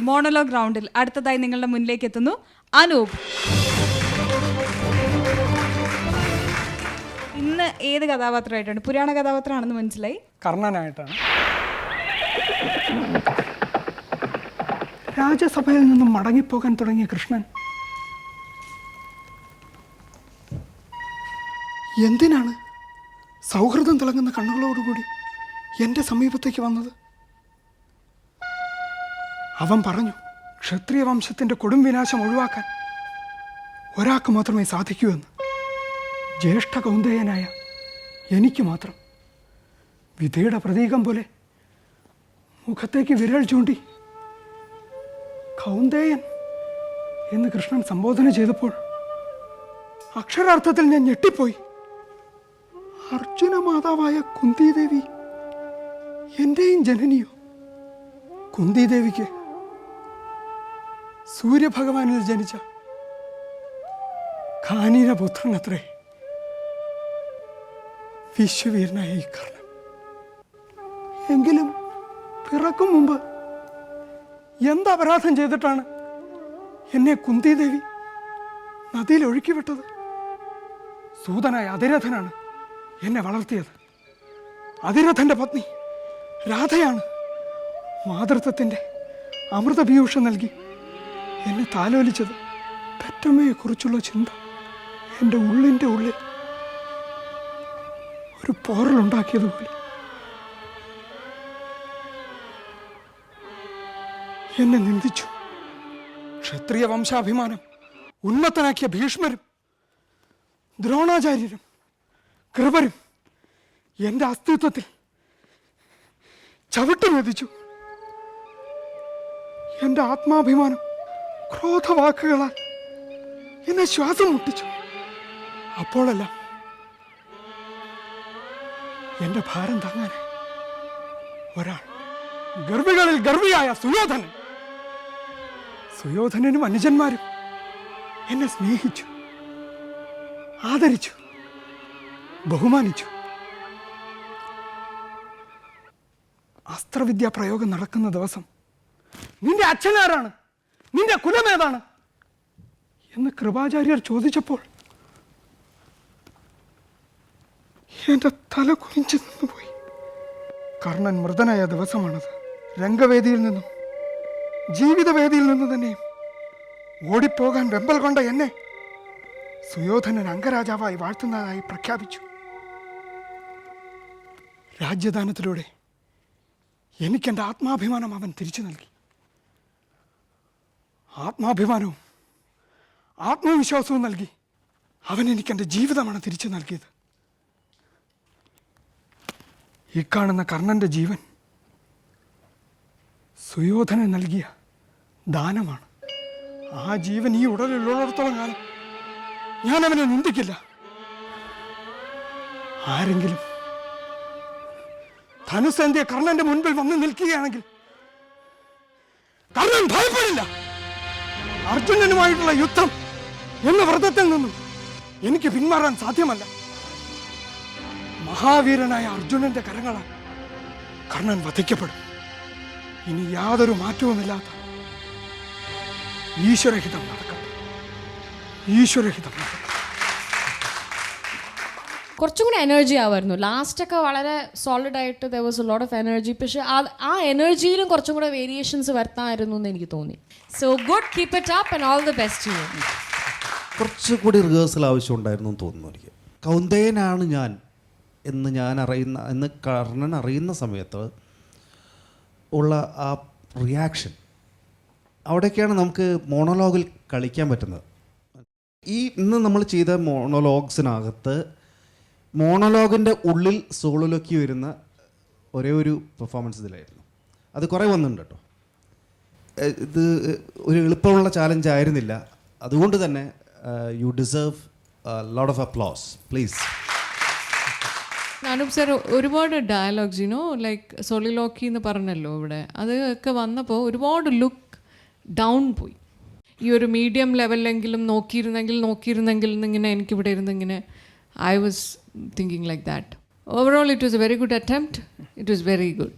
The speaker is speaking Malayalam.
മോണോലോഗ് റൗണ്ടിൽ അടുത്തതായി നിങ്ങളുടെ മുന്നിലേക്ക് എത്തുന്നു അനൂപ്. ഇന്ന് ഏത് കഥാപാത്രമായിട്ടാണ്? പുരാണ കഥാപാത്രമാണെന്ന് മനസ്സിലായി. കർണനായിട്ടാണ്. രാജസഭയിൽ നിന്നും മടങ്ങിപ്പോകാൻ തുടങ്ങിയ കൃഷ്ണൻ എന്തിനാണ് സൗഹൃദം തിളങ്ങുന്ന കണ്ണുകളോടുകൂടി എൻ്റെ സമീപത്തേക്ക് വന്നത്? അവൻ പറഞ്ഞു, ക്ഷത്രിയ വംശത്തിൻ്റെ കൊടും വിനാശം ഒഴിവാക്കാൻ ഒരാൾക്ക് മാത്രമേ സാധിക്കൂ എന്ന്. ജ്യേഷ്ഠ കൗന്ദേയനായ എനിക്ക് മാത്രം. വിധിയുടെ പ്രതീകം പോലെ മുഖത്തേക്ക് വിരൽ ചൂണ്ടി കൗന്ദേയൻ എന്ന് കൃഷ്ണൻ സംബോധന ചെയ്തപ്പോൾ അക്ഷരാർത്ഥത്തിൽ ഞാൻ ഞെട്ടിപ്പോയി. അർജുന മാതാവായ കുന്തിദേവി എൻ്റെയും ജനനിയോ? കുന്തിദേവിക്ക് സൂര്യഭഗവാനിൽ ജനിച്ച ഖാനീരപുത്രനത്രേ വിശ്വവീരനായ ഈ കർണൻ. എങ്കിലും പിറക്കും മുമ്പ് എന്ത് അപരാധം ചെയ്തിട്ടാണ് എന്നെ കുന്തിദേവി നദിയിൽ ഒഴുക്കിവിട്ടത്? സൂതനായ അതിരഥനാണ് എന്നെ വളർത്തിയത്. അതിരഥൻ്റെ പത്നി രാധയാണ് മാതൃത്വത്തിൻ്റെ അമൃതപീയൂഷം നൽകി എന്നെ താലോലിച്ചത്. പെറ്റമ്മയെക്കുറിച്ചുള്ള ചിന്ത എൻ്റെ ഉള്ളിൻ്റെ ഉള്ളിൽ ഒരു പോറലുണ്ടാക്കിയതുപോലെ എന്നെ നിന്ദിച്ചു. ക്ഷത്രിയ വംശാഭിമാനം ഉന്മത്തനാക്കിയ ഭീഷ്മരും ദ്രോണാചാര്യരും കൃപരും എൻ്റെ അസ്തിത്വത്തിൽ ചവിട്ടി മെതിച്ചു. എൻ്റെ ആത്മാഭിമാനം ക്രോധവാക്കുകളാൽ എന്നെ ശ്വാസം മുട്ടിച്ചു. അപ്പോഴെല്ലാം എൻ്റെ ഭാരം താങ്ങാനായി ഒരാൾ, ഗർഭികളിൽ ഗർഭിയായ സുയോധനൻ. സുയോധനനും അനുജന്മാരും എന്നെ സ്നേഹിച്ചു, ആദരിച്ചു, ബഹുമാനിച്ചു. അസ്ത്രവിദ്യാ പ്രയോഗം നടക്കുന്ന ദിവസം നിന്റെ അച്ഛനാരാണ്, നിന്റെ കുലമേതാണ് എന്ന് കൃപാചാര്യർ ചോദിച്ചപ്പോൾ എൻ്റെ തല കുനിച്ചു നിന്നുപോയി. കർണൻ മൃതനായ ദിവസമാണത്. രംഗവേദിയിൽ നിന്നും ജീവിതവേദിയിൽ നിന്ന് തന്നെയും ഓടിപ്പോകാൻ വെമ്പൽ കൊണ്ട എന്നെ സുയോധനൻ അംഗരാജാവായി വാഴ്ത്തുന്നതായി പ്രഖ്യാപിച്ചു. രാജ്യദാനത്തിലൂടെ എനിക്കെൻ്റെ ആത്മാഭിമാനം അവൻ തിരിച്ചു നൽകി. ആത്മാഭിമാനവും ആത്മവിശ്വാസവും നൽകി അവൻ എനിക്കെൻ്റെ ജീവിതമാണ് തിരിച്ചു നൽകിയത്. ഈ കാണുന്ന കർണൻ്റെ ജീവൻ സുയോധനൻ നൽകിയ ദാനമാണ്. ആ ജീവൻ ഈ ഉടലിലുള്ളിടത്തോളം കാലം ഞാൻ അവനെ നിന്ദിക്കില്ല. ആരെങ്കിലും ധനുസേന്തിയ കർണന്റെ മുൻപിൽ വന്ന് നിൽക്കുകയാണെങ്കിൽ കർണൻ ഭയപ്പെടില്ല. അർജുനനുമായിട്ടുള്ള യുദ്ധം എന്ന വ്രതത്തിൽ നിന്നും എനിക്ക് പിന്മാറാൻ സാധ്യമല്ല. മഹാവീരനായ അർജുനന്റെ കരങ്ങളാൽ കർണൻ വധിക്കപ്പെടും. ഇനി യാതൊരു മാറ്റവുമില്ലാത്ത ഈശ്വരഹിതം നടക്കട്ടെ, ഈശ്വരഹിതം നടക്കട്ടെ. കുറച്ചും കൂടി എനർജി ആവായിരുന്നു. ലാസ്റ്റൊക്കെ വളരെ സോളിഡായിട്ട് there was a lot of energy. പക്ഷേ ആ എനർജിയിലും കുറച്ചും കൂടെ വേരിയേഷൻസ് വരുത്താമായിരുന്നു എന്ന് എനിക്ക് തോന്നി. So good, keep it up and all the best to you. കുറച്ചുകൂടി റിഹേഴ്സൽ ആവശ്യമുണ്ടായിരുന്നു എന്ന് തോന്നുന്നു എനിക്ക്. കൗന്ദേയനാണ് ഞാൻ എന്ന് കർണൻ അറിയുന്ന സമയത്ത് ഉള്ള ആ റിയാക്ഷൻ, അവിടേക്കാണ് നമുക്ക് മോണോലോഗിൽ കളിക്കാൻ പറ്റുന്നത്. ഇന്ന് നമ്മൾ ചെയ്ത മോണോലോഗ്സിനകത്ത് മോണോലോഗിൻ്റെ ഉള്ളിൽ സോളിലേക്ക് വരുന്ന ഒരേ ഒരു പെർഫോമൻസ് ഇതിലായിരുന്നു. അത് കുറേ വന്നിട്ടുണ്ട് കേട്ടോ. ഇത് ഒരു എളുപ്പമുള്ള ചാലഞ്ച് ആയിരുന്നില്ല. അതുകൊണ്ട് തന്നെ U deserve lot of applause. Please. Anoop sir, ഒരുപാട് ഡയലോഗ്സ് ലൈക്ക് സോളിലോക്കി എന്ന് പറഞ്ഞല്ലോ ഇവിടെ, അതൊക്കെ വന്നപ്പോൾ ഒരുപാട് ലുക്ക് ഡൗൺ പോയി. ഈ ഒരു മീഡിയം ലെവലിലെങ്കിലും നോക്കിയിരുന്നെങ്കിൽ എന്നിങ്ങനെ എനിക്കിവിടെ ഇരുന്നിങ്ങനെ I was thinking like that. Overall, it was a very good attempt. It was very good.